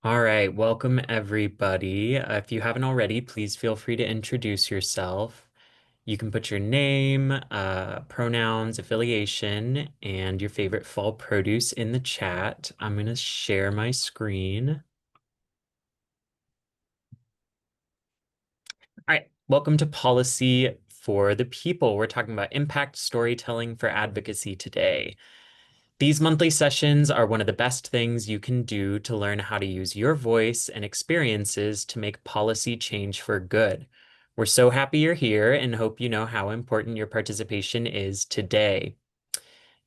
All right, welcome everybody. If you haven't already, please feel free to introduce yourself. You can put your name, pronouns, affiliation, and your favorite fall produce in the chat. I'm going to share my screen. All right, welcome to Policy for the People. We're talking about impact storytelling for advocacy today. These monthly sessions are one of the best things you can do to learn how to use your voice and experiences to make policy change for good. We're so happy you're here and hope you know how important your participation is today.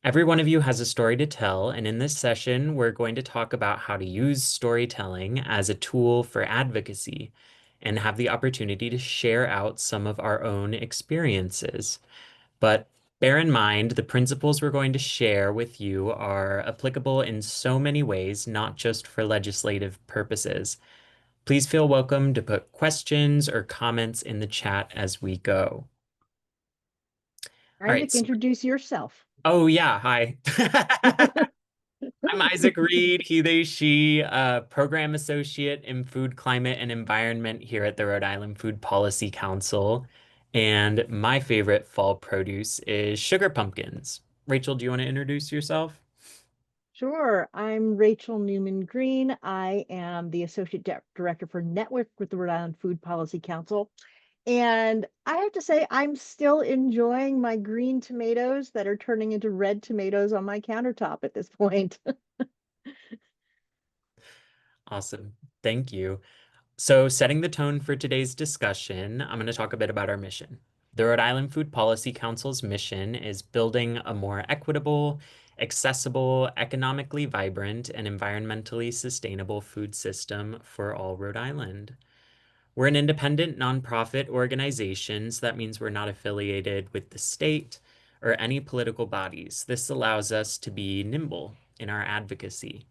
Every one of you has a story to tell, and in this session, we're going to talk about how to use storytelling as a tool for advocacy and have the opportunity to share out some of our own experiences. But bear in mind, the principles we're going to share with you are applicable in so many ways, not just for legislative purposes. Please feel welcome to put questions or comments in the chat as we go. All right. Isaac, introduce yourself. Oh, yeah. Hi. I'm Isaac Reed, he, they, she, program associate in food, climate, and environment here at the Rhode Island Food Policy Council. And my favorite fall produce is sugar pumpkins. Rachel, do you want to introduce yourself? Sure. I'm Rachel Newman Green. I am the Associate Director for Network with the Rhode Island Food Policy Council. And I have to say, I'm still enjoying my green tomatoes that are turning into red tomatoes on my countertop at this point. Awesome. Thank you. So, setting the tone for today's discussion, I'm going to talk a bit about our mission. The Rhode Island Food Policy Council's mission is building a more equitable, accessible, economically vibrant, and environmentally sustainable food system for all Rhode Island. We're an independent nonprofit organization, so that means we're not affiliated with the state or any political bodies. This allows us to be nimble in our advocacy.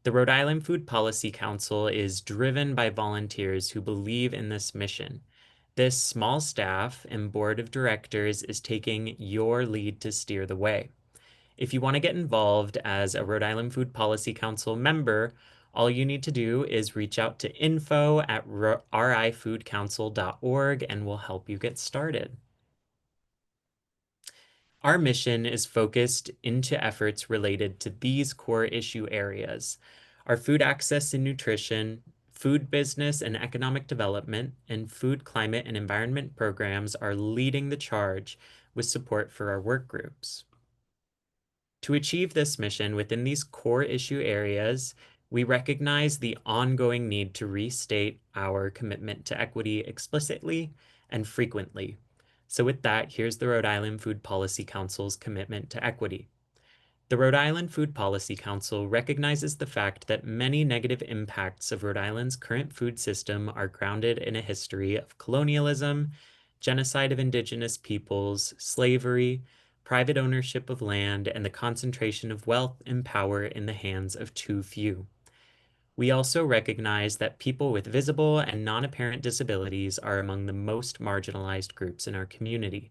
The Rhode Island Food Policy Council is driven by volunteers who believe in this mission. This small staff and board of directors is taking your lead to steer the way. If you want to get involved as a Rhode Island Food Policy Council member, all you need to do is reach out to info@rifoodcouncil.org and we'll help you get started. Our mission is focused into efforts related to these core issue areas: our food access and nutrition, food business and economic development, and food climate and environment programs are leading the charge with support for our work groups. To achieve this mission within these core issue areas, we recognize the ongoing need to restate our commitment to equity explicitly and frequently. So with that, here's the Rhode Island Food Policy Council's commitment to equity. The Rhode Island Food Policy Council recognizes the fact that many negative impacts of Rhode Island's current food system are grounded in a history of colonialism, genocide of indigenous peoples, slavery, private ownership of land, and the concentration of wealth and power in the hands of too few. We also recognize that people with visible and non-apparent disabilities are among the most marginalized groups in our community.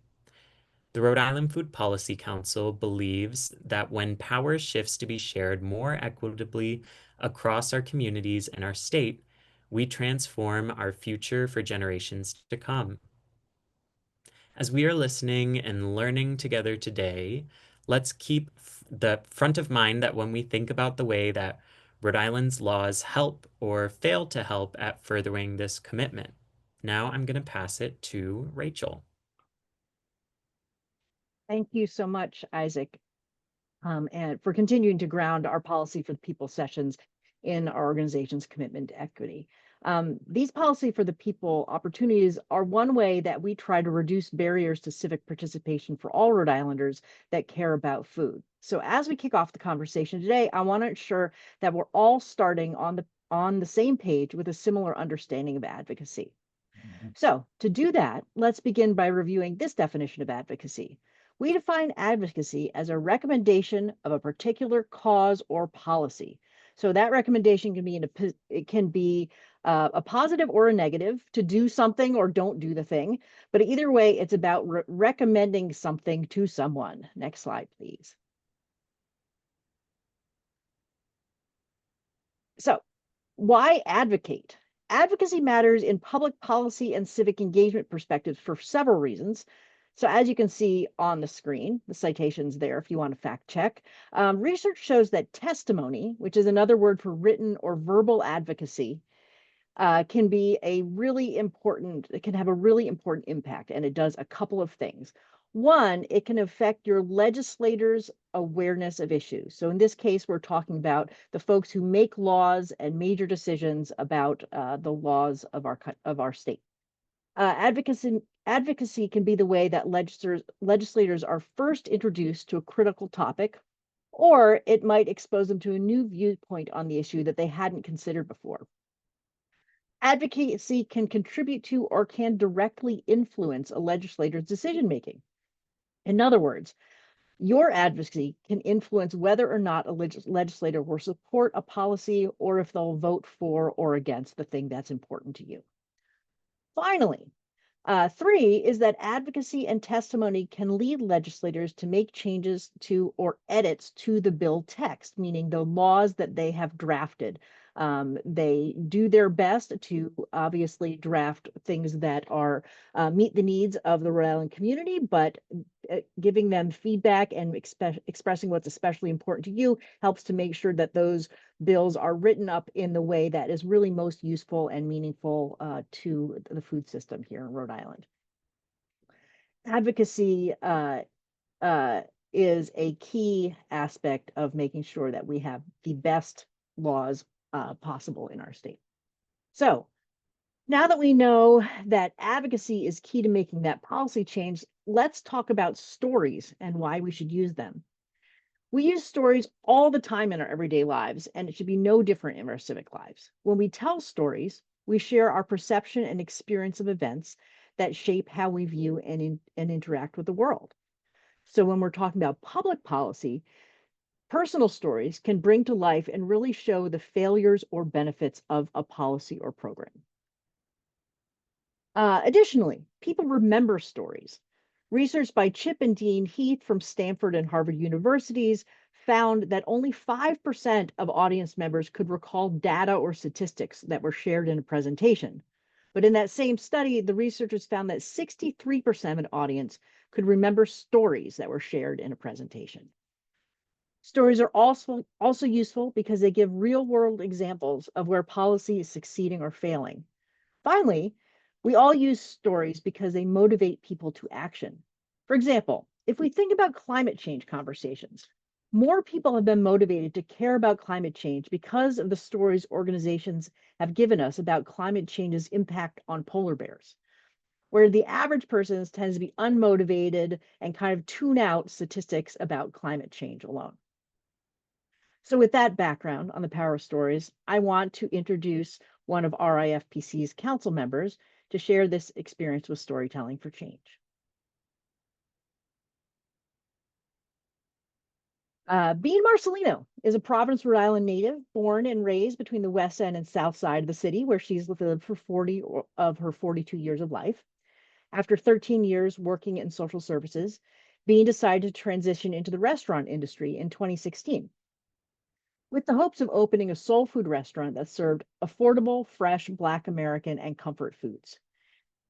The Rhode Island Food Policy Council believes that when power shifts to be shared more equitably across our communities and our state, we transform our future for generations to come. As we are listening and learning together today, let's keep the front of mind that when we think about the way that Rhode Island's laws help or fail to help at furthering this commitment. Now I'm going to pass it to Rachel. Thank you so much, Isaac, and for continuing to ground our policy for the people sessions in our organization's commitment to equity. These policy for the people opportunities are one way that we try to reduce barriers to civic participation for all Rhode Islanders that care about food. So as we kick off the conversation today, I want to ensure that we're all starting on the same page with a similar understanding of advocacy. So to do that, let's begin by reviewing this definition of advocacy. We define advocacy as a recommendation of a particular cause or policy. So that recommendation can be a positive or a negative, to do something or don't do the thing. But either way, it's about recommending something to someone. Next slide, please. So Why advocate? Advocacy matters in public policy and civic engagement perspectives for several reasons. So as you can see on the screen, the citations there if you want to fact check, research shows that testimony, which is another word for written or verbal advocacy, can be a really important, it can have a really important impact, and it does a couple of things. One, it can affect your legislators' awareness of issues. So in this case, we're talking about the folks who make laws and major decisions about the laws of our state. Advocacy can be the way that legislators are first introduced to a critical topic, or it might expose them to a new viewpoint on the issue that they hadn't considered before. Advocacy can contribute to or can directly influence a legislator's decision making. In other words, your advocacy can influence whether or not a legislator will support a policy or if they'll vote for or against the thing that's important to you. Finally, three is that advocacy and testimony can lead legislators to make changes to or edits to the bill text, meaning the laws that they have drafted. They do their best to obviously draft things that are meet the needs of the Rhode Island community, but giving them feedback and expressing what's especially important to you helps to make sure that those bills are written up in the way that is really most useful and meaningful to the food system here in Rhode Island. Advocacy uh, is a key aspect of making sure that we have the best laws possible in our state. So now that we know that advocacy is key to making that policy change, let's talk about stories and why we should use them. We use stories all the time in our everyday lives, and it should be no different in our civic lives. When we tell stories, we share our perception and experience of events that shape how we view and interact with the world. So when we're talking about public policy, personal stories can bring to life and really show the failures or benefits of a policy or program. Additionally, people remember stories. Research by Chip and Dean Heath from Stanford and Harvard universities found that only 5% of audience members could recall data or statistics that were shared in a presentation. But in that same study, the researchers found that 63% of an audience could remember stories that were shared in a presentation. Stories are also useful because they give real world examples of where policy is succeeding or failing. Finally, we all use stories because they motivate people to action. For example, if we think about climate change conversations, more people have been motivated to care about climate change because of the stories organizations have given us about climate change's impact on polar bears, where the average person tends to be unmotivated and kind of tune out statistics about climate change alone. So with that background on the power of stories, I want to introduce one of RIFPC's council members to share this experience with storytelling for change. Bean Marcelino is a Providence, Rhode Island native, born and raised between the west end and south side of the city, where she's lived for 40 of her 42 years of life. After 13 years working in social services, Bean decided to transition into the restaurant industry in 2016 with the hopes of opening a soul food restaurant that served affordable, fresh Black American and comfort foods.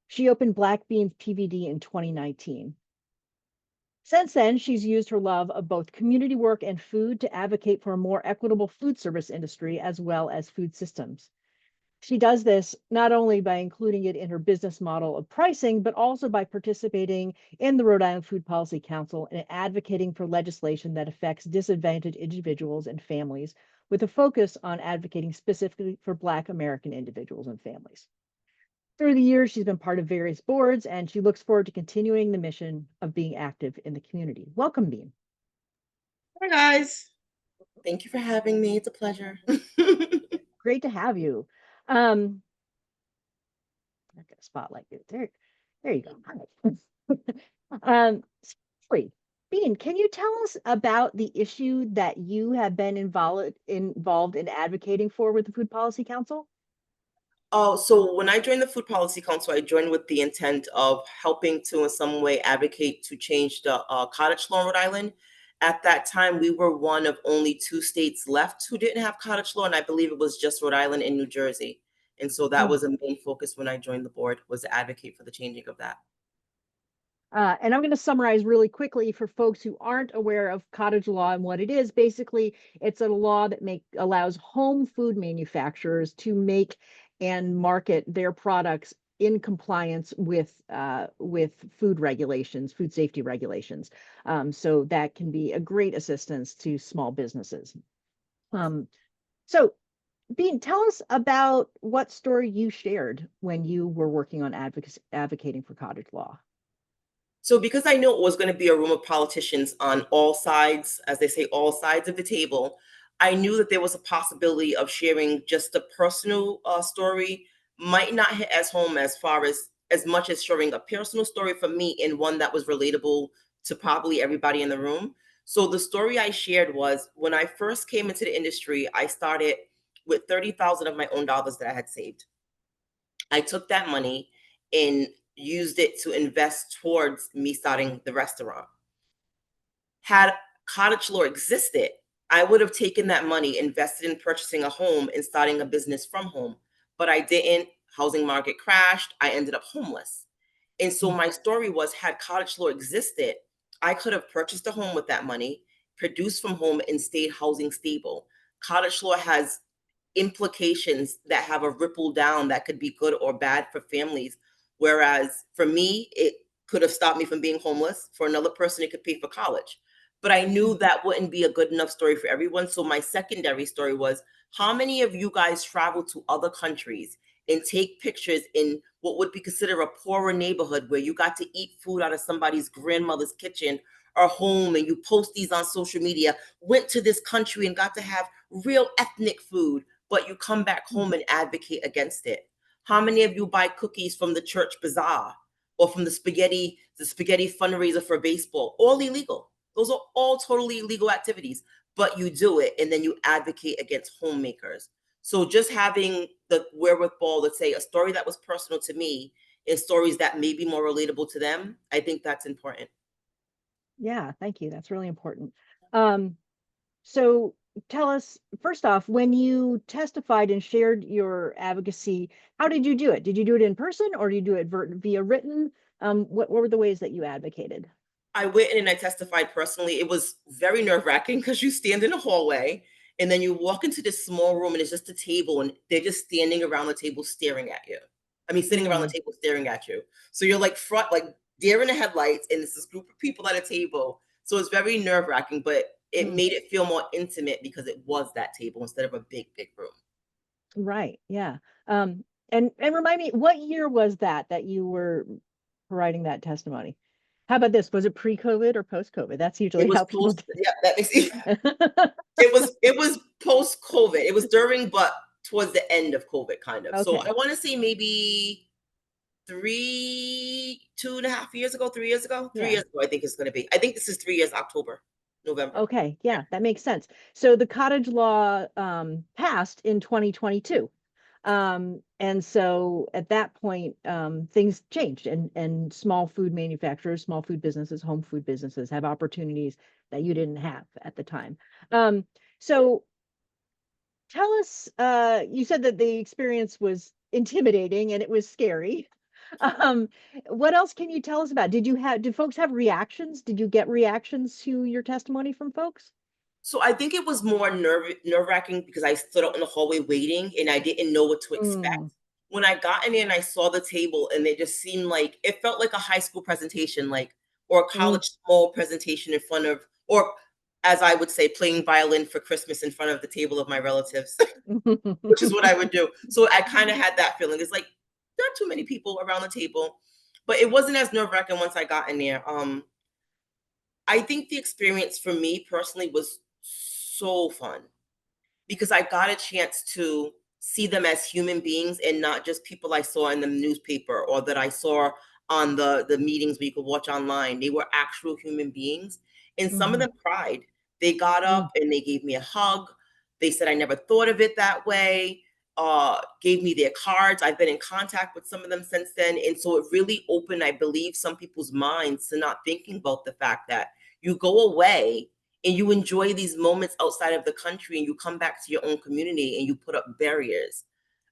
She opened Black Beans PVD in 2019. Since then, she's used her love of both community work and food to advocate for a more equitable food service industry as well as food systems. She does this not only by including it in her business model of pricing, but also by participating in the Rhode Island Food Policy Council and advocating for legislation that affects disadvantaged individuals and families, with a focus on advocating specifically for Black American individuals and families. Through the years, she's been part of various boards, and she looks forward to continuing the mission of being active in the community. Welcome, Bean. Hi, guys. Thank you for having me. It's a pleasure. Great to have you. I'm gonna spotlight you. There you go. Seriously, Bean, can you tell us about the issue that you have been involved in advocating for with the Food Policy Council? Oh, so when I joined the Food Policy Council, I joined with the intent of helping to, in some way, advocate to change the cottage law in Rhode Island. At that time, we were one of only 2 states left who didn't have cottage law, and I believe it was just Rhode Island and New Jersey. And so that was a main focus when I joined the board, was to advocate for the changing of that. And I'm going to summarize really quickly for folks who aren't aware of cottage law and what it is. Basically, it's a law that allows home food manufacturers to make and market their products in compliance with food regulations, food safety regulations. So that can be a great assistance to small businesses. So Bean, tell us about what story you shared when you were working on advocating for cottage law. So because I knew it was going to be a room of politicians on all sides, as they say, all sides of the table, I knew that there was a possibility of sharing just a personal story might not hit as home as far as much as sharing a personal story for me and one that was relatable to probably everybody in the room. So the story I shared was when I first came into the industry, I started with 30,000 of my own dollars that I had saved. I took that money and used it to invest towards me starting the restaurant. Had cottage law existed, I would have taken that money, invested in purchasing a home and starting a business from home. But I didn't. Housing market crashed. I ended up homeless. And so my story was, had cottage law existed, I could have purchased a home with that money, produced from home, and stayed housing stable. Cottage law has implications that have a ripple down that could be good or bad for families. Whereas for me, it could have stopped me from being homeless. For another person, it could pay for college. But I knew that wouldn't be a good enough story for everyone. So my secondary story was, how many of you guys travel to other countries and take pictures in what would be considered a poorer neighborhood where you got to eat food out of somebody's grandmother's kitchen or home, and you post these on social media, went to this country and got to have real ethnic food, but you come back home and advocate against it? How many of you buy cookies from the church bazaar or from the spaghetti fundraiser for baseball? All illegal. Those are all totally illegal activities, but you do it and then you advocate against homemakers. So just having the wherewithal to say a story that was personal to me and stories that may be more relatable to them, I think that's important. Yeah, thank you. That's really important. So tell us, first off, when you testified and shared your advocacy, how did you do it? Did you do it in person or did you do it via written? What were the ways that you advocated? I went in and I testified personally. It was very nerve wracking because you stand in a hallway and then you walk into this small room and it's just a table and they're just standing around the table staring at you. I mean, sitting around the table staring at you. So you're like like deer in the headlights and it's this group of people at a table. So it's very nerve wracking, but it made it feel more intimate because it was that table instead of a big, big room. Right. Yeah. And remind me, what year was that you were providing that testimony? How about this? Was it pre-COVID or post-COVID? That's It usually was how people post, yeah, that makes it. do. It was post COVID. It was during, but towards the end of COVID, kind of. So Okay. I want to say maybe 2.5 years ago, 3 years ago, three Yeah. years ago. I think it's going to be. I think this is 3 years, October, November. Okay. Yeah, that makes sense. So the cottage law passed in 2022. And so at that point, things changed and small food manufacturers, small food businesses, home food businesses have opportunities that you didn't have at the time. So tell us, you said that the experience was intimidating and it was scary. Um, what else can you tell us about? Did folks have reactions? Did you get reactions to your testimony from folks? So I think it was more nerve wracking because I stood out in the hallway waiting and I didn't know what to expect. Mm, When I got in there and I saw the table and it just seemed like it felt like a high school presentation, like, or a mm. college small presentation in front of, or as I would say, playing violin for Christmas in front of the table of my relatives, which is what I would do. So I kind of had that feeling. It's like there are too many people around the table, but it wasn't as nerve wracking once I got in there. I think the experience for me personally was so fun because I got a chance to see them as human beings and not just people I saw in the newspaper or that I saw on the meetings we could watch online. They were actual human beings. And some of Mhm, them cried. They got up mm, and they gave me a hug. They said, I never thought of it that way. Gave me their cards. I've been in contact with some of them since then. And so it really opened, I believe, some people's minds to not thinking about the fact that you go away and you enjoy these moments outside of the country, and you come back to your own community and you put up barriers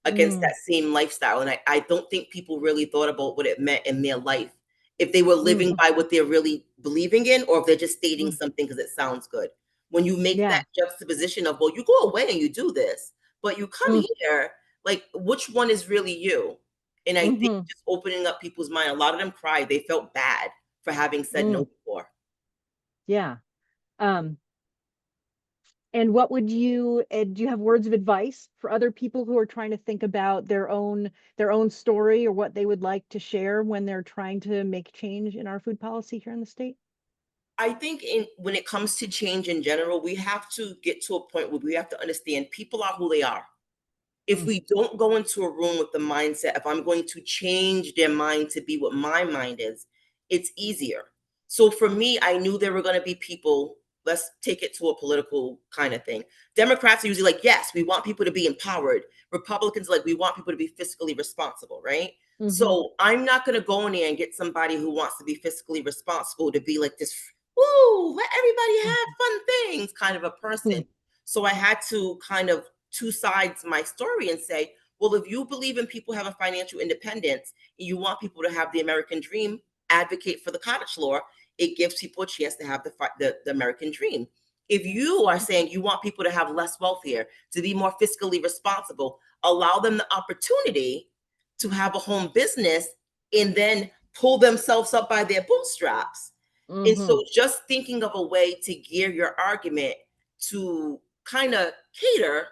against Mm, that same lifestyle. And I don't think people really thought about what it meant in their life, if they were living mm, by what they're really believing in, or if they're just stating mm. something because it sounds good. When you make that Yeah. juxtaposition of, well, you go away and you do this, but you come Mm, here, like, which one is really you? And I think mhm, just opening up people's mind, a lot of them cried. They felt bad for having said no mm. before. Yeah. Um, and what would you, do you have words of advice for other people who are trying to think about their own story or what they would like to share when they're trying to make change in our food policy here in the state? I think when it comes to change in general, we have to get to a point where we have to understand people are who they are. If Mm, we don't go into a room with the mindset, if I'm going to change their mind to be what my mind is, it's easier. So for me, I knew there were going to be people, let's take it to a political kind of thing. Democrats are usually like, yes, we want people to be empowered. Republicans are like, we want people to be fiscally responsible, right? mhm, So I'm not going to go in there and get somebody who wants to be fiscally responsible to be like this, woo, let everybody mhm, have fun things kind of a person. mhm, So I had to kind of two sides my story and say, well, if you believe in people having financial independence and you want people to have the American dream, advocate for the cottage law. It gives people a chance to have the American dream. If you are saying you want people to have less wealth here, to be more fiscally responsible, allow them the opportunity to have a home business and then pull themselves up by their bootstraps. And mhm, so just thinking of a way to gear your argument to kind of cater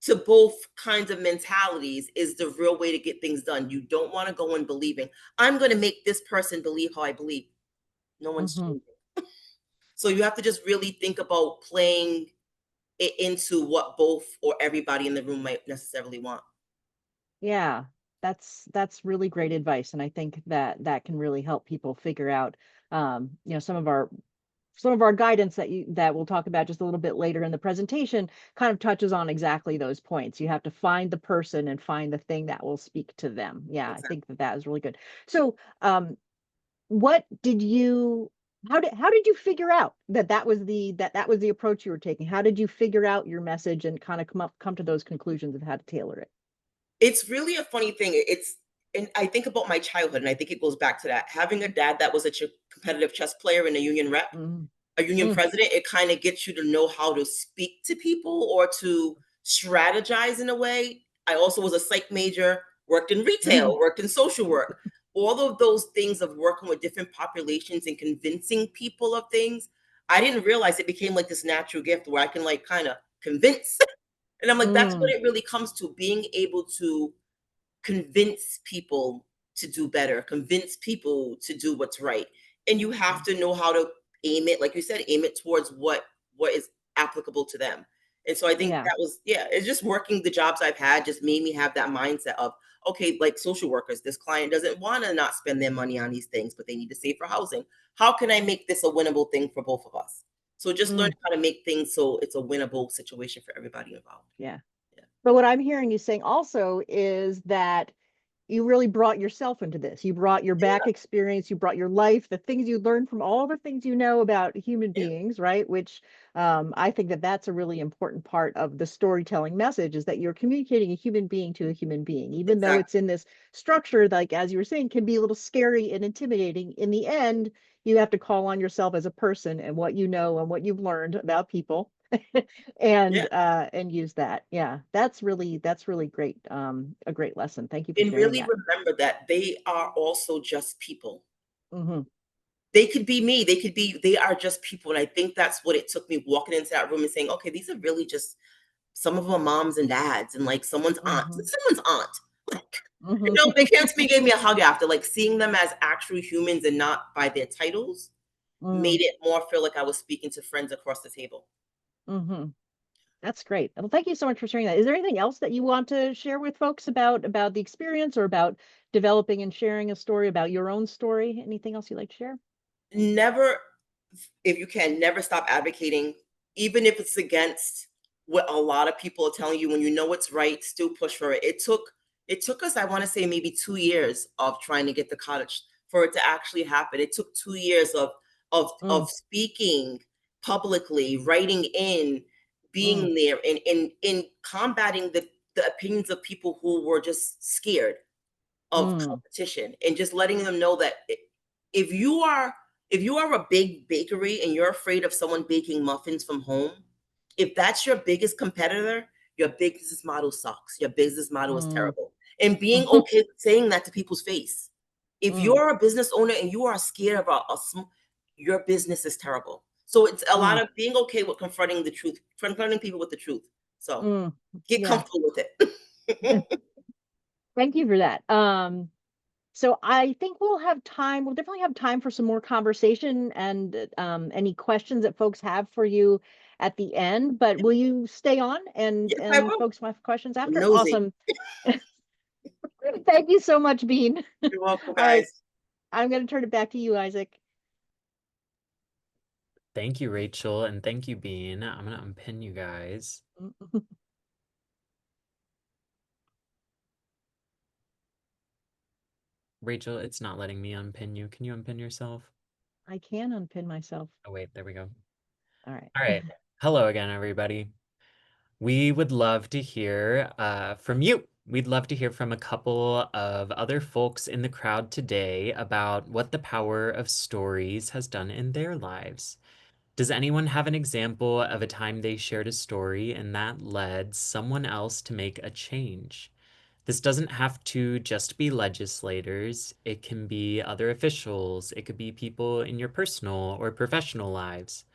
to both kinds of mentalities is the real way to get things done. You don't want to go in believing, I'm going to make this person believe how I believe. No one's mhm. changing. So you have to just really think about playing it into what both or everybody in the room might necessarily want. Yeah, that's really great advice, and I think that that can really help people figure out, some of our guidance that we'll talk about just a little bit later in the presentation kind of touches on exactly those points. You have to find the person and find the thing that will speak to them. Yeah, I Exactly. think that that is really good. So, what did you? How did you figure out that that was the approach you were taking? How did you figure out your message and kind of come to those conclusions of how to tailor it? It's really a funny thing. And I think about my childhood, and I think it goes back to that. Having a dad that was a competitive chess player and a union rep, Mm, a union mm, president, it kind of gets you to know how to speak to people or to strategize in a way. I also was a psych major, worked in mm, retail, worked in social work. All of those things of working with different populations and convincing people of things, I didn't realize it became like this natural gift where I can like kind of convince. And I'm like, that's what mm, it really comes to, being able to convince people to do better, convince people to do what's right. And you have to know how to aim it, like you said, aim it towards what is applicable to them. And so I think yeah. that was, yeah, it's just working the jobs I've had just made me have that mindset of, okay, like social workers, this client doesn't want to not spend their money on these things, but they need to save for housing. How can I make this a winnable thing for both of us? So just learn Mm, how to make things so it's a winnable situation for everybody involved. yeah. Yeah. But what I'm hearing you saying also is that you really brought yourself into this. You brought your back experience, you brought your life, the things you learned from all the things you know about human Yeah. beings, right? Which I think that that's a really important part of the storytelling message is that you're communicating a human being to a human being, even though it's Exactly. in this structure, like as you were saying, can be a little scary and intimidating. In the end, you have to call on yourself as a person and what you know and what you've learned about people Yeah. and use that. Yeah, that's really great. A great lesson. Thank you for And sharing really that. remember that they are also just people. Hmm. They could be me. They are just people. And I think that's what it took me walking into that room and saying, okay, these are really just some of them are moms and dads and like Hmm. someone's aunt. Like, Hmm. they came to me, gave me a hug after, like seeing them as actual humans and not by their titles Mm, made it more feel like I was speaking to friends across the table. hmm. That's great. Well, thank you so much for sharing that. Is there anything else that you want to share with folks about the experience or about developing and sharing a story about your own story? Anything else you'd like to share? Never, if you can, never stop advocating, even if it's against what a lot of people are telling you. When you know it's right, still push for it. It took us, I want to say, maybe 2 years of trying to get the cottage for it to actually happen. It took 2 years of Mm, speaking publicly, writing in, Mm, being there, and in combating the opinions of people who were just scared of mm, competition, and just letting them know that if you are if you are a big bakery and you're afraid of someone baking muffins from home, if that's your biggest competitor, your business model sucks. Your business model is mm, terrible. And being okay with saying that to people's face. If mm, you're a business owner and you are scared about your business is terrible. So it's a lot mm, of being okay with confronting the truth, confronting people with the truth. So mm. get Yeah. comfortable with it. Thank you for that. So I think we'll have time. We'll definitely have time for some more conversation and any questions that folks have for you at the end. But will you stay on Yes, I and will. folks will have questions I'm after? nosy. Awesome. Thank you so much, Bean. You're welcome, All right, guys. I'm going to turn it back to you, Isaac. Thank you, Rachel, and thank you, Bean. I'm gonna unpin you guys. Rachel, it's not letting me unpin you. Can you unpin yourself? I can unpin myself. Oh, wait, there we go. All right. All right. Hello again, everybody. We would love to hear from you. We'd love to hear from a couple of other folks in the crowd today about what the power of stories has done in their lives. Does anyone have an example of a time they shared a story and that led someone else to make a change? This doesn't have to just be legislators. It can be other officials. It could be people in your personal or professional lives.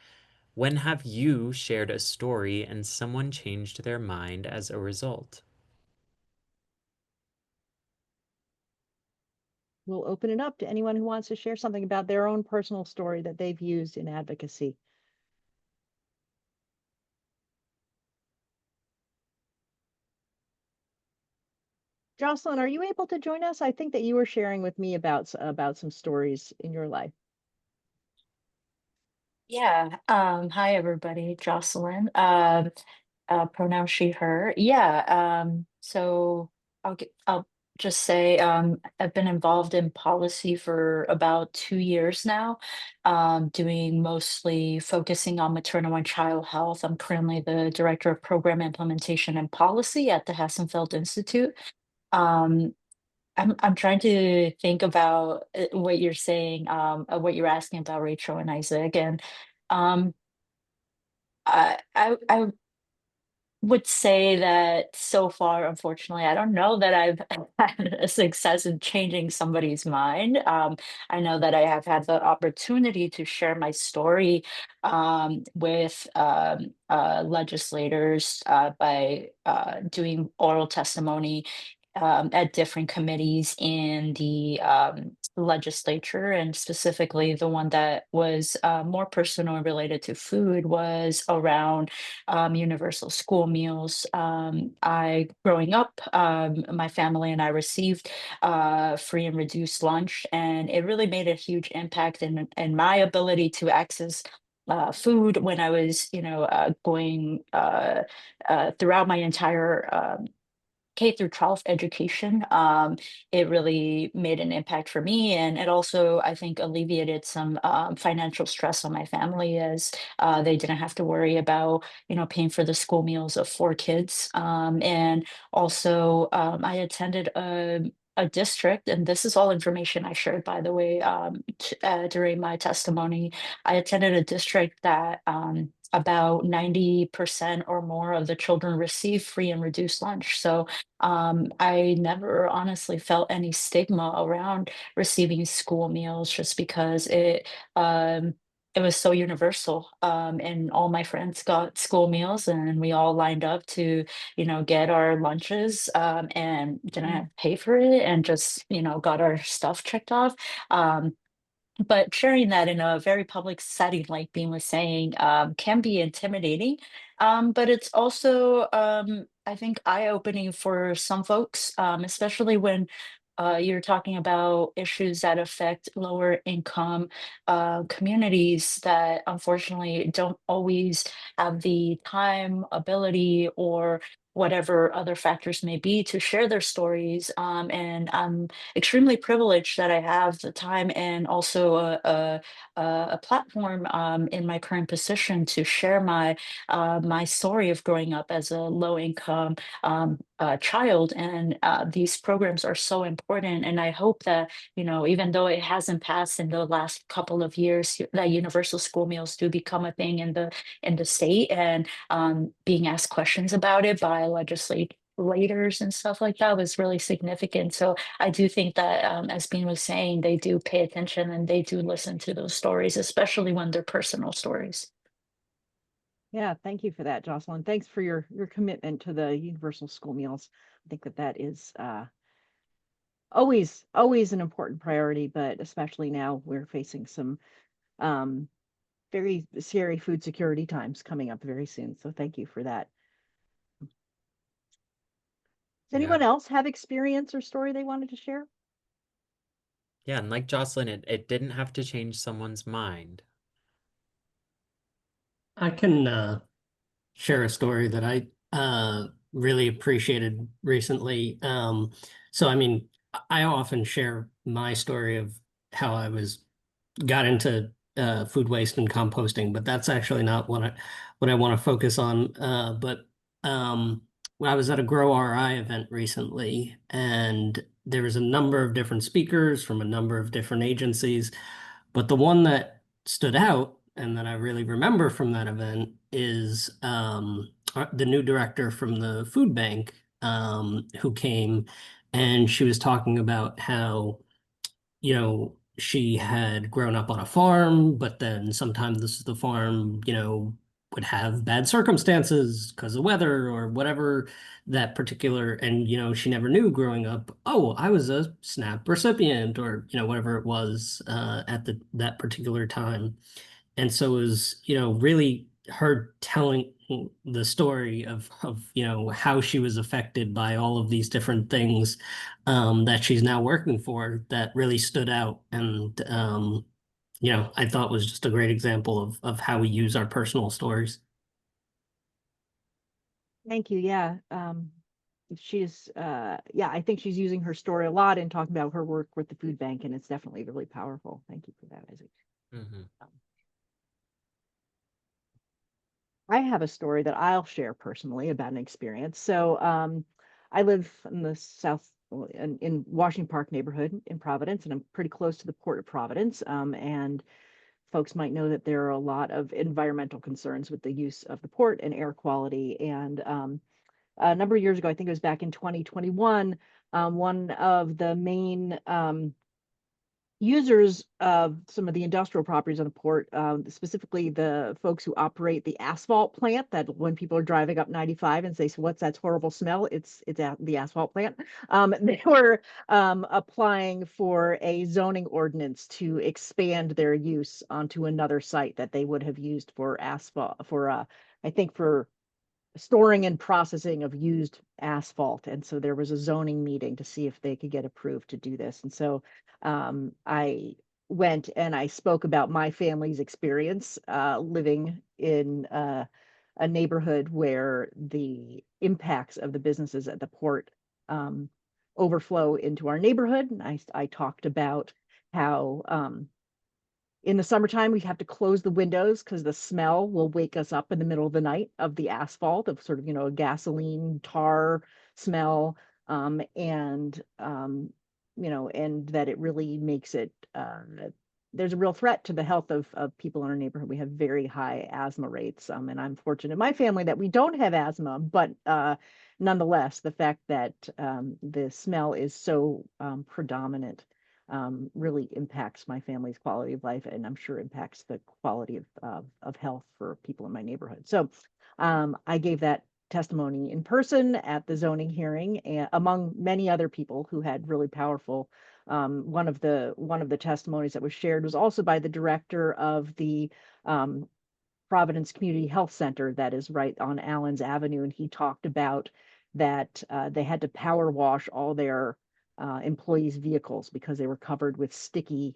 When have you shared a story and someone changed their mind as a result? We'll open it up to anyone who wants to share something about their own personal story that they've used in advocacy. Jocelyn, are you able to join us? I think that you were sharing with me about some stories in your life. Yeah. Hi everybody. Jocelyn. Pronoun she, her. Yeah. So I'll just say I've been involved in policy for about 2 years now, doing mostly focusing on maternal and child health. I'm currently the director of program implementation and policy at the Hassenfeld Institute. Um, I'm trying to think about what you're saying, what you're asking about Rachel and Isaac, and um, I would say that so far, unfortunately, I don't know that I've had a success in changing somebody's mind. I know that I have had the opportunity to share my story with legislators by doing oral testimony at different committees in the legislature, and specifically the one that was more personal and related to food was around universal school meals. Growing up, my family and I received free and reduced lunch, and it really made a huge impact in my ability to access food when I was, going throughout my entire K through 12 education. It really made an impact for me, and it also, I think, alleviated some financial stress on my family as they didn't have to worry about, paying for the school meals of 4 kids. And also, I attended a district, and this is all information I shared, by the way, during my testimony. I attended a district that about 90% or more of the children receive free and reduced lunch. So I never honestly felt any stigma around receiving school meals just because it was so universal. And all my friends got school meals and we all lined up to, get our lunches and didn't have Mm, to pay for it and just, got our stuff checked off. But sharing that in a very public setting, like Bean was saying, can be intimidating. But it's also, I think, eye-opening for some folks, especially when you're talking about issues that affect lower income communities that unfortunately don't always have the time, ability, or whatever other factors may be, to share their stories. And I'm extremely privileged that I have the time and also a platform in my current position to share my story of growing up as a low income child. And these programs are so important. And I hope that, even though it hasn't passed in the last couple of years, that universal school meals do become a thing in the state, and being asked questions about it by legislators and stuff like that was really significant. So I do think that, as Bean was saying, they do pay attention and they do listen to those stories, especially when they're personal stories. Yeah, thank you for that, Jocelyn. Thanks for your commitment to the universal school meals. I think that is always an important priority, but especially now we're facing some um, very scary food security times coming up very soon. So thank you for that. Does Yeah. anyone else have experience or story they wanted to share? Yeah, and like Jocelyn, it didn't have to change someone's mind. I can share a story that I really appreciated recently. So, I mean, I often share my story of how I got into food waste and composting, but that's actually not what I want to focus on. But when I was at a Grow RI event recently, and there was a number of different speakers from a number of different agencies, but the one that stood out and that I really remember from that event is the new director from the food bank, who came, and she was talking about how, she had grown up on a farm, but then sometimes the farm, would have bad circumstances because of weather or whatever that particular, and, she never knew growing up, oh, I was a SNAP recipient, or, whatever it was at that particular time. And so it was, really her telling the story of how she was affected by all of these different things that she's now working for, that really stood out. And I thought was just a great example of how we use our personal stories. Thank you. Yeah. She's yeah, I think she's using her story a lot in talking about her work with the food bank, and it's definitely really powerful. Thank you for that, Isaac. Mhm. I have a story that I'll share personally about an experience. So, I live in the south in Washington Park neighborhood in Providence, and I'm pretty close to the Port of Providence. And folks might know that there are a lot of environmental concerns with the use of the port and air quality. And a number of years ago, I think it was back in 2021, one of the main users of some of the industrial properties on the port, specifically the folks who operate the asphalt plant, that when people are driving up 95 and say, so what's that horrible smell? It's at the asphalt plant. They were applying for a zoning ordinance to expand their use onto another site that they would have used for asphalt, for I think for storing and processing of used asphalt. And so there was a zoning meeting to see if they could get approved to do this. And so I went and I spoke about my family's experience living in a neighborhood where the impacts of the businesses at the port overflow into our neighborhood. And I talked about how in the summertime, we have to close the windows because the smell will wake us up in the middle of the night of the asphalt, of sort of, a gasoline tar smell. And that it really makes it, there's a real threat to the health of people in our neighborhood. We have very high asthma rates. And I'm fortunate in my family that we don't have asthma, but nonetheless, the fact that the smell is so predominant really impacts my family's quality of life, and I'm sure impacts the quality of health for people in my neighborhood. So I gave that testimony in person at the zoning hearing, and among many other people who had really powerful. One of the testimonies that was shared was also by the director of the Providence Community Health Center that is right on Allens Avenue, and he talked about that they had to power wash all their employees' vehicles because they were covered with sticky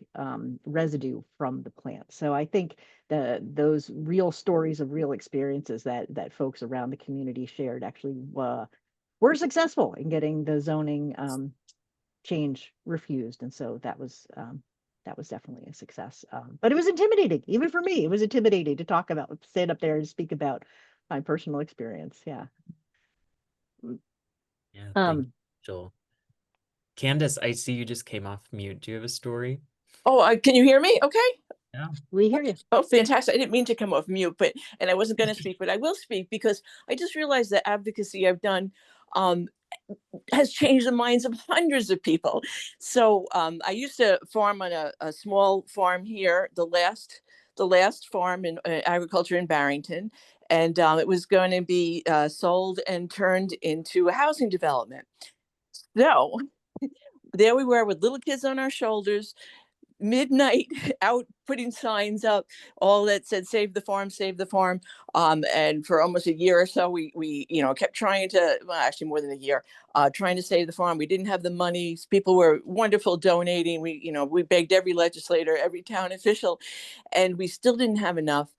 residue from the plant. So I think those real stories of real experiences that folks around the community shared actually were successful in getting the zoning change refused, and so that was definitely a success. But it was intimidating, even for me. It was intimidating to stand up there and speak about my personal experience. Yeah. Yeah, thank you, Um, Joel. Candace, I see you just came off mute. Do you have a story? Oh, can you hear me? Okay. Yeah. we hear you. Oh, fantastic. I didn't mean to come off mute, and I wasn't going to speak, but I will speak because I just realized that advocacy I've done um, has changed the minds of hundreds of people. So I used to farm on a small farm here, the last farm in agriculture in Barrington, and it was going to be sold and turned into a housing development. So there we were with little kids on our shoulders, midnight, out putting signs up, all that said save the farm, save the farm. And for almost a year or so we kept trying to, well, actually more than a year, trying to save the farm. We didn't have the money. People were wonderful donating. We begged every legislator, every town official, and we still didn't have enough.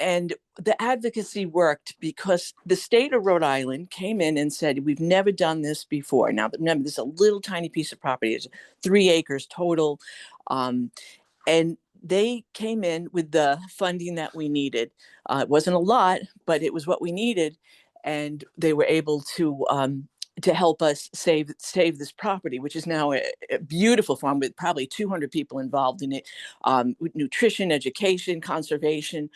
And the advocacy worked because the state of Rhode Island came in and said, we've never done this before. Now, remember, this is a little tiny piece of property. It's 3 acres total. Um, and they came in with the funding that we needed. It wasn't a lot, but it was what we needed. And they were able to help us save this property, which is now a beautiful farm with probably 200 people involved in it, with nutrition, education, conservation,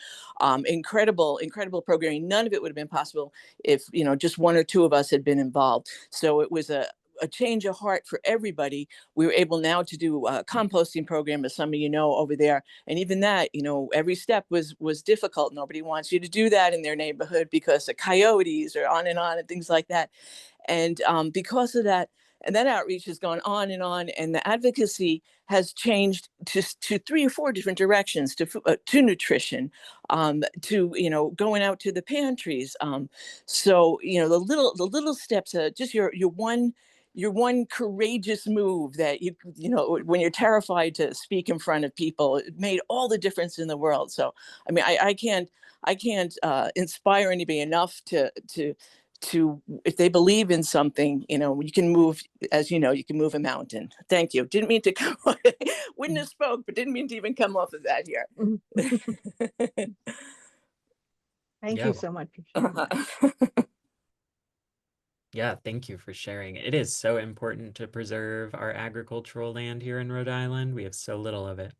incredible programming. None of it would have been possible if just 1 or 2 of us had been involved. So it was a change of heart for everybody. We were able now to do a composting program, as some of you know, over there. And even that, every step was difficult. Nobody wants you to do that in their neighborhood because of coyotes or on and things like that. And because of that, and that outreach has gone on, and the advocacy has changed to 3 or 4 different directions, to nutrition, to going out to the pantries. So the little steps, just your one courageous move that when you're terrified to speak in front of people, it made all the difference in the world. So I mean, I can't inspire anybody enough to if they believe in something, you can move, as you can move a mountain. Thank you. Didn't mean to come wouldn't have spoke, but didn't mean to even come off of that here. Thank Yeah. you so much for sharing that. Yeah, thank you for sharing. It is so important to preserve our agricultural land here in Rhode Island. We have so little of it.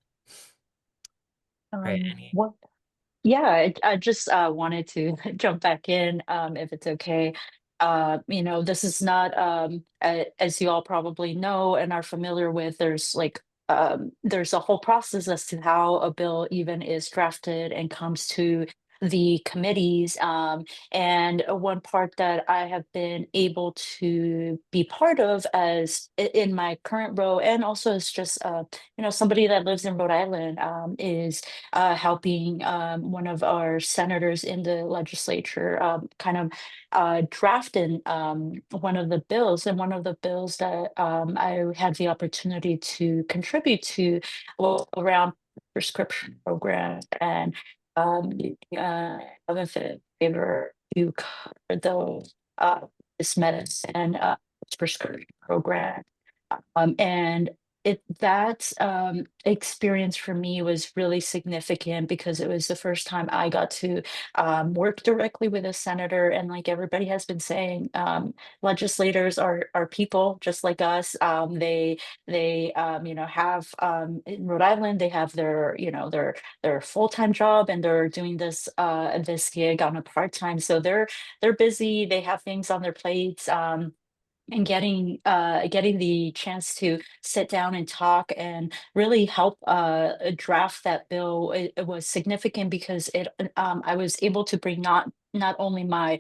Right. What? Yeah, I just wanted to jump back in, if it's okay. This is not, as you all probably know and are familiar with, there's a whole process as to how a bill even is drafted and comes to the committees. And one part that I have been able to be part of in my current role, and also as just somebody that lives in Rhode Island, is helping one of our senators in the legislature kind of draft in one of the bills. And one of the bills that I had the opportunity to contribute to, well, around prescription programs and benefit favor to cover those this medicine prescription program. And that experience for me was really significant because it was the first time I got to work directly with a senator. And like everybody has been saying, legislators are people just like us. They have in Rhode Island they have their full-time job, and they're doing this gig on a part-time. So they're busy. They have things on their plates. And getting the chance to sit down and talk and really help draft that bill, it was significant because I was able to bring not only my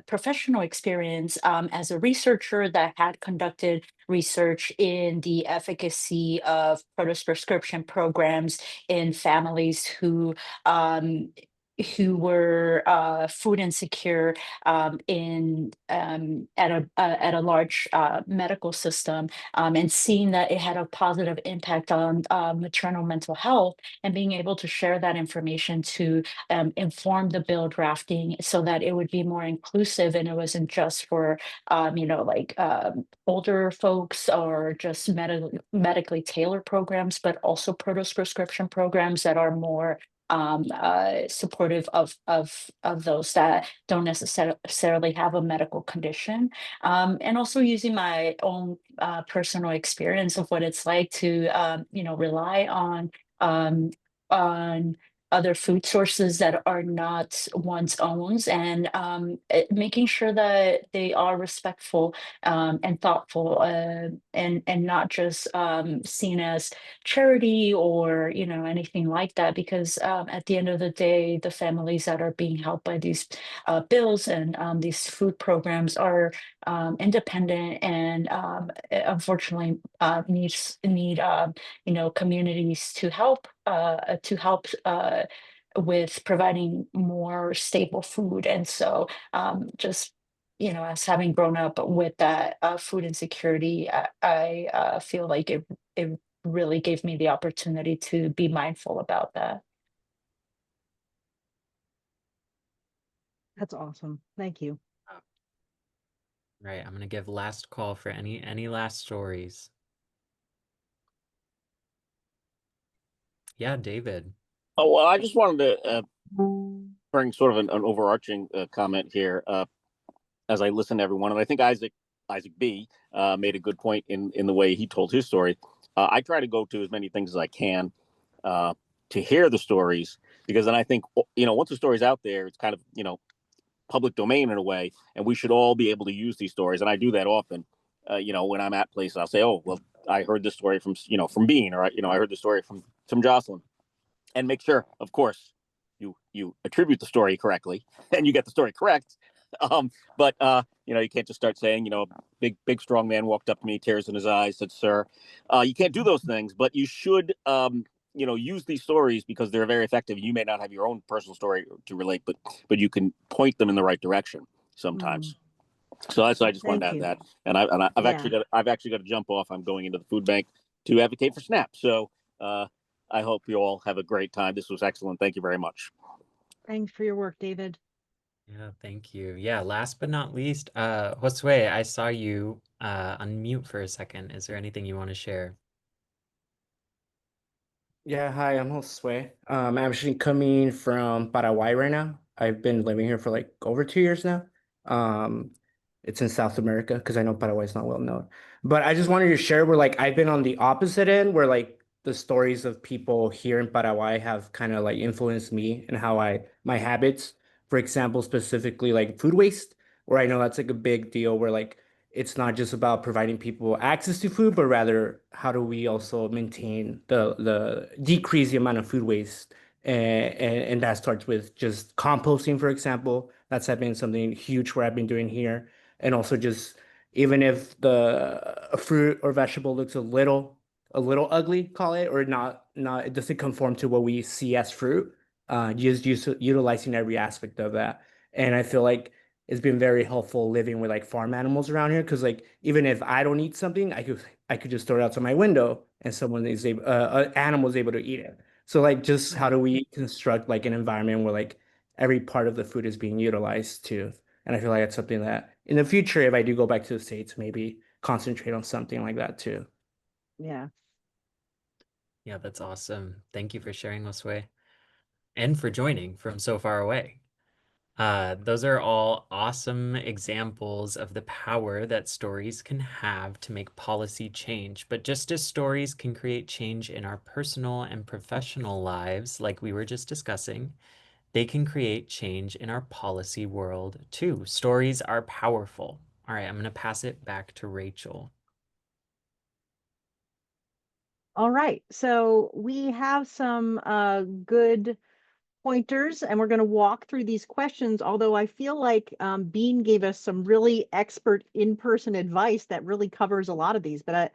professional experience as a researcher that had conducted research in the efficacy of produce prescription programs in families who um, who were food insecure at a large medical system, and seeing that it had a positive impact on maternal mental health, and being able to share that information to inform the bill drafting so that it would be more inclusive, and it wasn't just for older folks or just medically tailored programs, but also prescription programs that are more supportive of those that don't necessarily have a medical condition, and also using my own personal experience of what it's like to rely on other food sources that are not one's own, and making sure that they are respectful and thoughtful, and not just seen as charity or anything like that, because at the end of the day, the families that are being helped by these bills and these food programs are independent, and unfortunately need communities to help with providing more stable food. And so just as having grown up with that food insecurity, I feel like it really gave me the opportunity to be mindful about that. That's awesome. Thank you. Right. I'm gonna give last call for any last stories. Yeah, David. Oh, well, I just wanted to bring sort of an overarching comment here as I listen to everyone, and I think Isaac B made a good point in the way he told his story. I try to go to as many things as I can to hear the stories, because then I think once the story's out there, it's kind of public domain in a way, and we should all be able to use these stories. And I do that often. When I'm at places, I'll say, "Oh, well, I heard this story from Bean," or I heard the story from Jocelyn, and make sure, of course, you attribute the story correctly and you get the story correct. But you can't just start saying, big strong man walked up to me, tears in his eyes, said, "Sir." You can't do those things, but you should use these stories because they're very effective. You may not have your own personal story to relate, but you can point them in the right direction sometimes. So I just wanted to add that, and I've actually got to jump off. I'm going into the food bank to advocate for SNAP. So I hope you all have a great time. This was excellent. Thank you very much. Thanks for your work, David. Yeah, thank you. Yeah, last but not least, Josue, I saw you unmute for a second. Is there anything you want to share? Yeah, hi, I'm Josue. I'm actually coming from Paraguay right now. I've been living here for like over 2 years now. Um, it's in South America because I know Paraguay is not well known. But I just wanted to share where like I've been on the opposite end where like the stories of people here in Paraguay have kind of like influenced me and how my habits, for example, specifically like food waste, where I know that's like a big deal where like it's not just about providing people access to food, but rather how do we also maintain the decrease the amount of food waste, and that starts with just composting, for example. That's been something huge where I've been doing here, and also just even if the a fruit or vegetable looks a little ugly, call it, or not it doesn't conform to what we see as fruit, just utilizing every aspect of that. And I feel like it's been very helpful living with like farm animals around here because like even if I don't eat something, I could just throw it outside my window and someone is able animal is able to eat it. So like just how do we construct like an environment where like every part of the food is being utilized too? And I feel like that's something that in the future, if I do go back to the States, maybe concentrate on something like that too. Yeah. Yeah, that's awesome. Thank you for sharing, Josue, and for joining from so far away. Those are all awesome examples of the power that stories can have to make policy change. But just as stories can create change in our personal and professional lives, like we were just discussing, they can create change in our policy world too. Stories are powerful. All right, I'm going to pass it back to Rachel. All right. So we have some good pointers and we're going to walk through these questions, although I feel like Bean gave us some really expert in-person advice that really covers a lot of these. But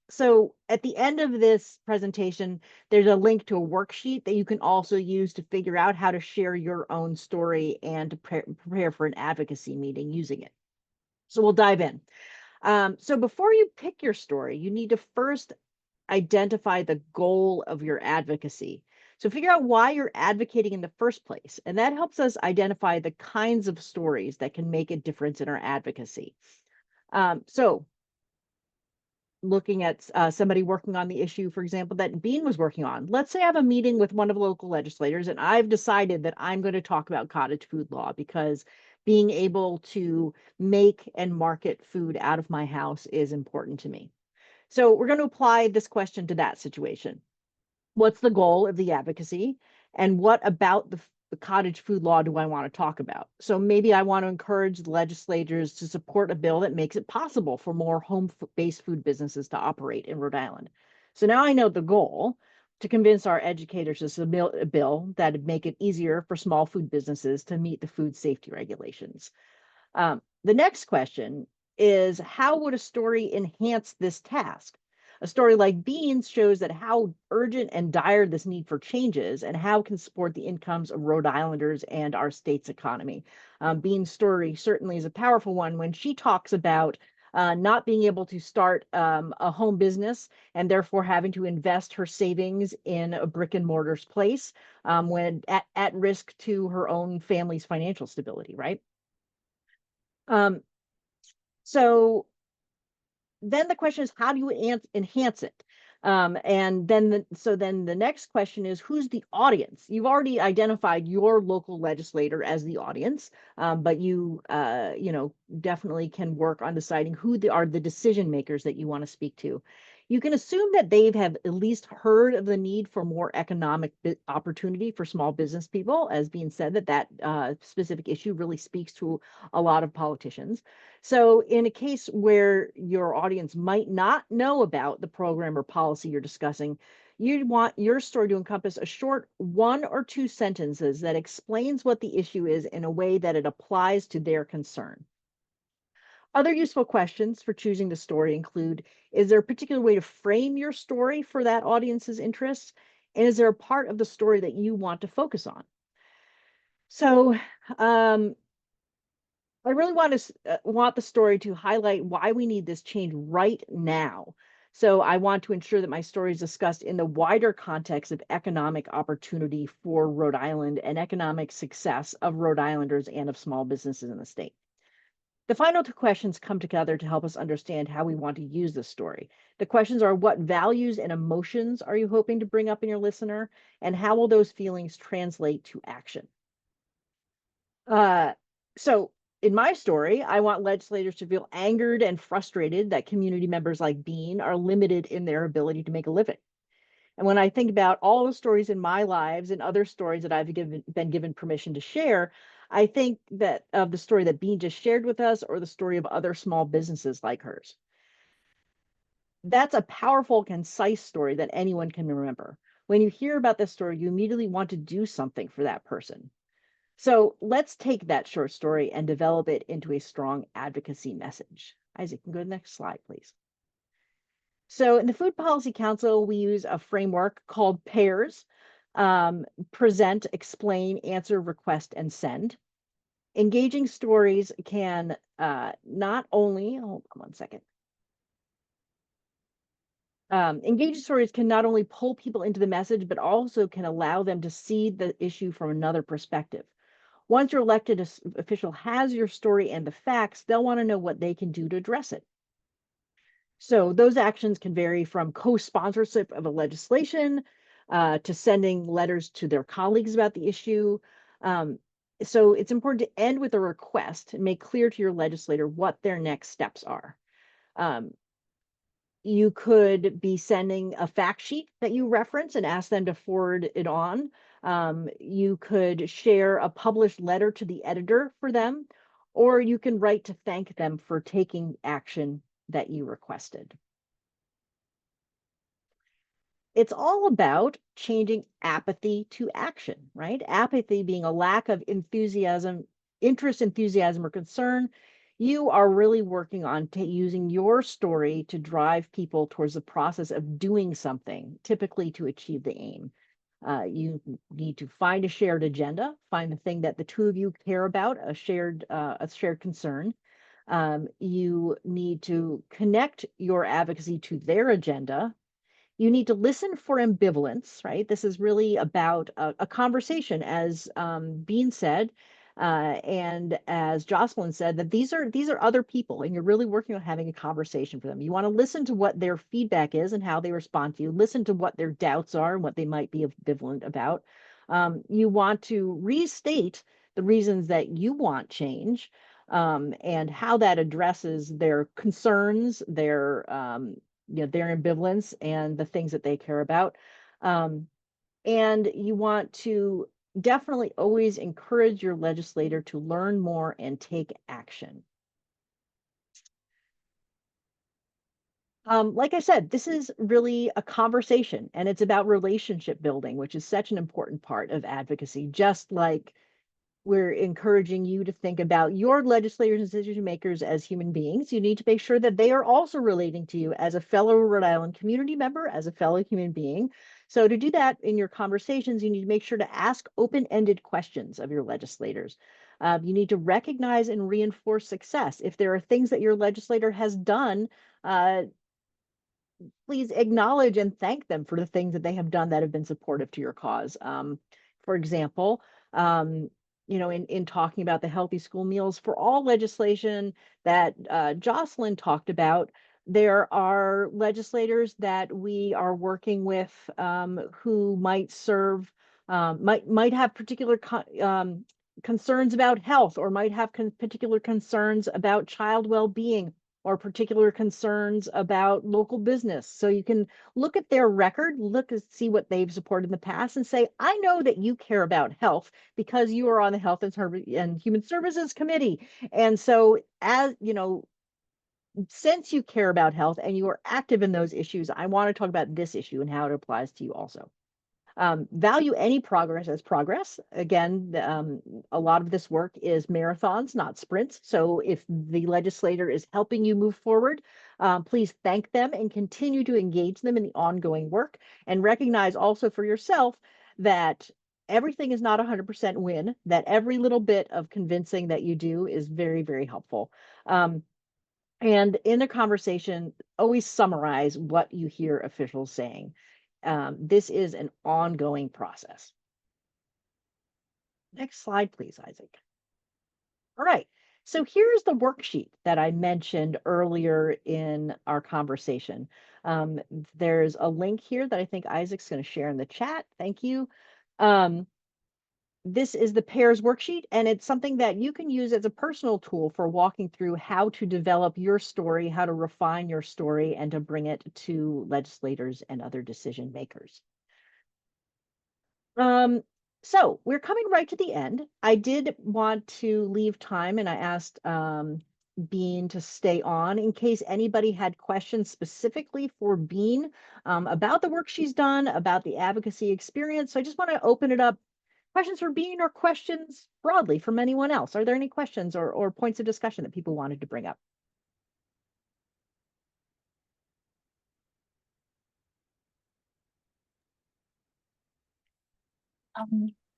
So at the end of this presentation, there's a link to a worksheet that you can also use to figure out how to share your own story and to prepare for an advocacy meeting using it. So we'll dive in. So before you pick your story, you need to first identify the goal of your advocacy. So figure out why you're advocating in the first place. And that helps us identify the kinds of stories that can make a difference in our advocacy. So looking at somebody working on the issue, for example, that Bean was working on. Let's say I have a meeting with one of the local legislators and I've decided that I'm going to talk about cottage food law because being able to make and market food out of my house is important to me. So we're going to apply this question to that situation. What's the goal of the advocacy? And what about the cottage food law do I want to talk about? So maybe I want to encourage legislators to support a bill that makes it possible for more home-based food businesses to operate in Rhode Island. So now I know the goal, to convince our educators to submit a bill that would make it easier for small food businesses to meet the food safety regulations. The next question is, how would a story enhance this task? A story like Beans shows that how urgent and dire this need for change is and how it can support the incomes of Rhode Islanders and our state's economy. Beans' story certainly is a powerful one when she talks about not being able to start a home business and therefore having to invest her savings in a brick and mortar's place when at risk to her own family's financial stability, right? So then the question is, how do you enhance it? And then the next question is, who's the audience? You've already identified your local legislator as the audience, but you definitely can work on deciding who are the decision makers that you want to speak to. You can assume that they have at least heard of the need for more economic opportunity for small business people, as being said that specific issue really speaks to a lot of politicians. So in a case where your audience might not know about the program or policy you're discussing, you want your story to encompass a short 1 or 2 sentences that explains what the issue is in a way that it applies to their concern. Other useful questions for choosing the story include, is there a particular way to frame your story for that audience's interests? And is there a part of the story that you want to focus on? So I really want the story to highlight why we need this change right now. So I want to ensure that my story is discussed in the wider context of economic opportunity for Rhode Island and economic success of Rhode Islanders and of small businesses in the state. The final 2 questions come together to help us understand how we want to use this story. The questions are, what values and emotions are you hoping to bring up in your listener? And how will those feelings translate to action? So in my story, I want legislators to feel angered and frustrated that community members like Bean are limited in their ability to make a living. And when I think about all the stories in my lives and other stories that I've been given permission to share, I think that of the story that Bean just shared with us or the story of other small businesses like hers. That's a powerful, concise story that anyone can remember. When you hear about this story, you immediately want to do something for that person. So let's take that short story and develop it into a strong advocacy message. Isaac, can go to the next slide, please. So in the Food Policy Council, we use a framework called PAIRS, present, explain, answer, request, and send. Engaging stories can not only, hold on one second. Engaging stories can not only pull people into the message, but also can allow them to see the issue from another perspective. Once your elected official has your story and the facts, they'll want to know what they can do to address it. So those actions can vary from co-sponsorship of a legislation to sending letters to their colleagues about the issue. So it's important to end with a request and make clear to your legislator what their next steps are. You could be sending a fact sheet that you reference and ask them to forward it on. You could share a published letter to the editor for them, or you can write to thank them for taking action that you requested. It's all about changing apathy to action, right? Apathy being a lack of enthusiasm, interest, enthusiasm, or concern. you are really working on using your story to drive people towards the process of doing something, typically to achieve the aim. You need to find a shared agenda, find the thing that the two of you care about, a shared concern. You need to connect your advocacy to their agenda. You need to listen for ambivalence, right? This is really about a conversation, as Bean said, and as Jocelyn said, that these are other people, and you're really working on having a conversation for them. You want to listen to what their feedback is and how they respond to you. Listen to what their doubts are and what they might be ambivalent about. You want to restate the reasons that you want change, and how that addresses their concerns, their ambivalence and the things that they care about. And you want to definitely always encourage your legislator to learn more and take action. Like I said, this is really a conversation, and it's about relationship building, which is such an important part of advocacy, just like we're encouraging you to think about your legislators and decision makers as human beings. You need to make sure that they are also relating to you as a fellow Rhode Island community member, as a fellow human being. So to do that in your conversations, you need to make sure to ask open-ended questions of your legislators. You need to recognize and reinforce success. If there are things that your legislator has done, please acknowledge and thank them for the things that they have done that have been supportive to your cause. For example, in talking about the healthy school meals for all legislation that Jocelyn talked about, there are legislators that we are working with, who might serve, might have particular concerns about health, or might have particular concerns about child well-being, or particular concerns about local business. So you can look at their record, look and see what they've supported in the past, and say, I know that you care about health because you are on the Health and Human Services Committee. And so, as you know, since you care about health and you are active in those issues, I want to talk about this issue and how it applies to you also. Value any progress as progress. Again, a lot of this work is marathons, not sprints. So if the legislator is helping you move forward, please thank them and continue to engage them in the ongoing work, and recognize also for yourself that everything is not 100% win, that every little bit of convincing that you do is very, very helpful. And in a conversation, always summarize what you hear officials saying. This is an ongoing process. Next slide, please, Isaac. All right. So here's the worksheet that I mentioned earlier in our conversation. There's a link here that I think Isaac's going to share in the chat. Thank you. This is the pairs worksheet, and it's something that you can use as a personal tool for walking through how to develop your story, how to refine your story, and to bring it to legislators and other decision makers. So we're coming right to the end. I did want to leave time, and I asked Bean to stay on in case anybody had questions specifically for Bean, about the work she's done, about the advocacy experience. So I just want to open it up. Questions for Bean, or questions broadly from anyone else? Are there any questions or points of discussion that people wanted to bring up?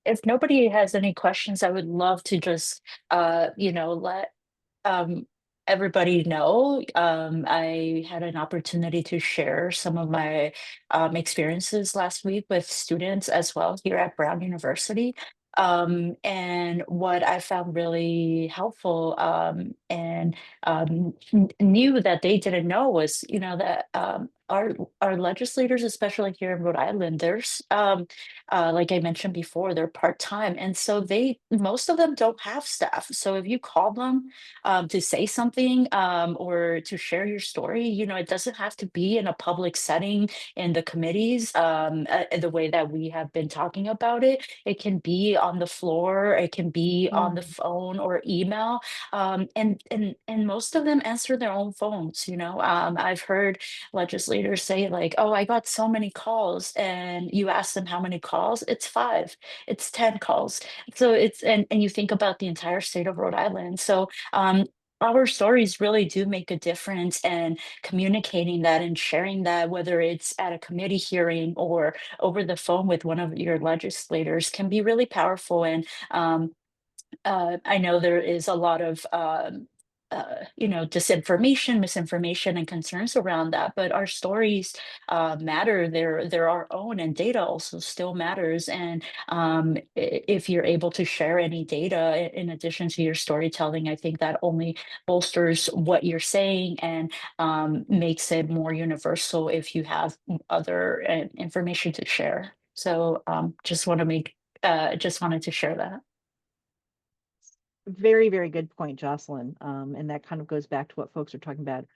If nobody has any questions, I would love to just, let um, everybody know. I had an opportunity to share some of my experiences last week with students as well here at Brown University. And what I found really helpful, and knew that they didn't know was, that our legislators, especially here in Rhode Island, there's like I mentioned before, they're part-time, and so most of them don't have staff. So if you call them to say something, or to share your story, it doesn't have to be in a public setting in the committees, the way that we have been talking about it. It can be on the floor, it can be on the phone or email, and most of them answer their own phones. I've heard legislators say like, "Oh, I got so many calls," and you ask them how many calls, it's 5, it's 10 calls. So and you think about the entire state of Rhode Island. So our stories really do make a difference, and communicating that and sharing that, whether it's at a committee hearing or over the phone with one of your legislators, can be really powerful. And I know there is a lot of disinformation, misinformation, and concerns around that. But our stories matter. They're our own, and data also still matters. And if you're able to share any data in addition to your storytelling, I think that only bolsters what you're saying and makes it more universal if you have other information to share. So just wanted to share that. Very, very good point, Jocelyn. And that kind of goes back to what folks are talking about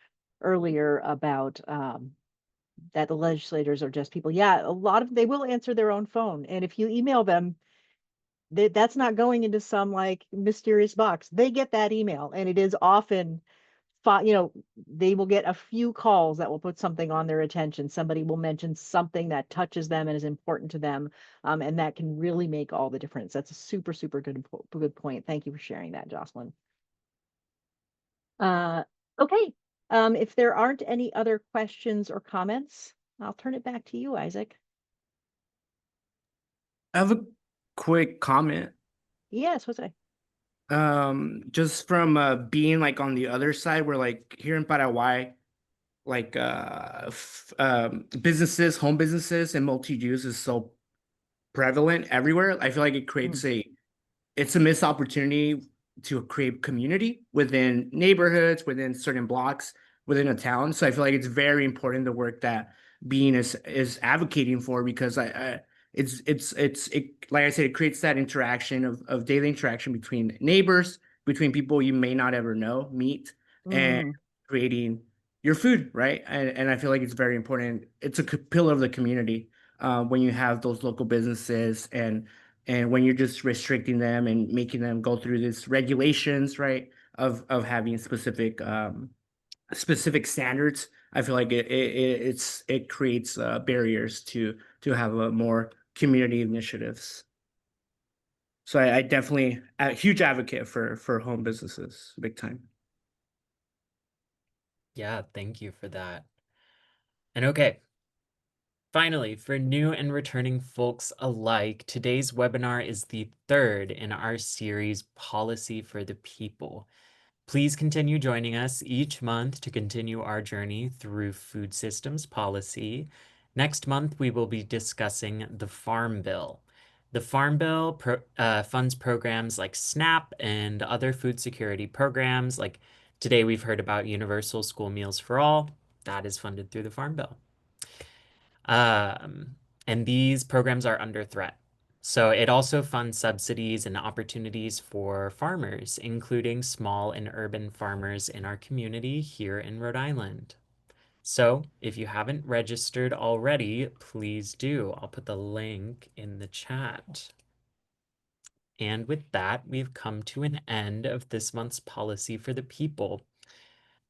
earlier about that the legislators are just people. Yeah, a lot of they will answer their own phone. And if you email them, that's not going into some like mysterious box. They get that email, and it is often they will get a few calls that will put something on their attention. Somebody will mention something that touches them and is important to them. And that can really make all the difference. That's a super, super good point. Thank you for sharing that, Jocelyn. Okay. If there aren't any other questions or comments, I'll turn it back to you, Isaac. I have a quick comment. Yes, what's that? Just from being like on the other side, where like here in Paraguay, like businesses, home businesses, and multi-use is so prevalent everywhere. I feel like it creates it's a missed opportunity to create community within neighborhoods, within certain blocks, within a town. So I feel like it's very important the work that Bean is advocating for, because it like I said, it creates that interaction of daily interaction between neighbors, between people you may not ever meet, and creating your food, right? And I feel like it's very important. It's a pillar of the community when you have those local businesses, and when you're just restricting them and making them go through these regulations, right, of having specific standards. I feel like it creates barriers to have a more community initiatives. So I definitely a huge advocate for home businesses, big time. Yeah, thank you for that. And okay, finally, for new and returning folks alike, today's webinar is the third in our series, Policy for the People. Please continue joining us each month to continue our journey through food systems policy. Next month, we will be discussing the Farm Bill. The Farm Bill funds programs like SNAP and other food security programs. Like today, we've heard about Universal School Meals for All. That is funded through the Farm Bill. And these programs are under threat. So it also funds subsidies and opportunities for farmers, including small and urban farmers in our community here in Rhode Island. So if you haven't registered already, please do. I'll put the link in the chat. And with that, we've come to an end of this month's Policy for the People.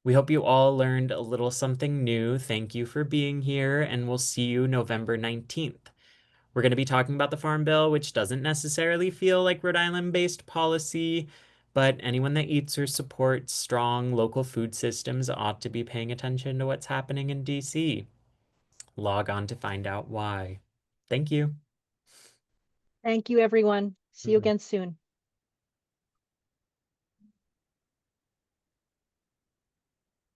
We hope you all learned a little something new. Thank you for being here, and we'll see you November 19th. We're going to be talking about the Farm Bill, which doesn't necessarily feel like Rhode Island-based policy, but anyone that eats or supports strong local food systems ought to be paying attention to what's happening in DC. Log on to find out why. Thank you. Thank you, everyone. See you again soon.